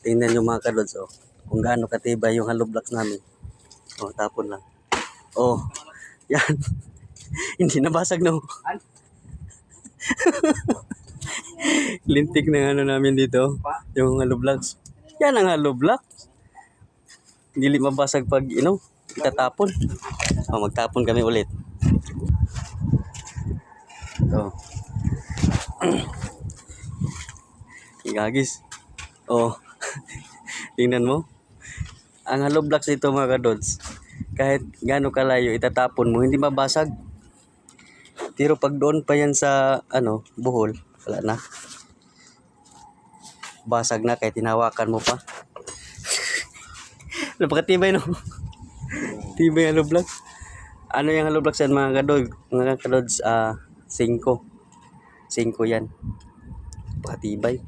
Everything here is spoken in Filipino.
Tingnan nyo mga kadods, oh. Kung gaano katibay yung hollow blocks namin. Oh, tapon lang. Oh, yan. Hindi nabasag, no? Lintik ng ano namin dito. Yung hollow blocks. Yan ang hollow blocks. Hindi mabasag pag, itatapon. Oh, magtapon kami ulit. Oh. Gagis. Oh. Tingnan mo. Ang hollow blocks dito mga kadods, kahit gaano kalayo itatapon mo, hindi mabasag. Pero pag doon pa yan sa buhol, wala na. Basag na kahit hinawakan mo pa. Napakatibay, no? Tibay ang hollow blocks. Ano yung hollow blocks yan mga kadods? Mga kadods, 5. 5 yan. Napakatibay.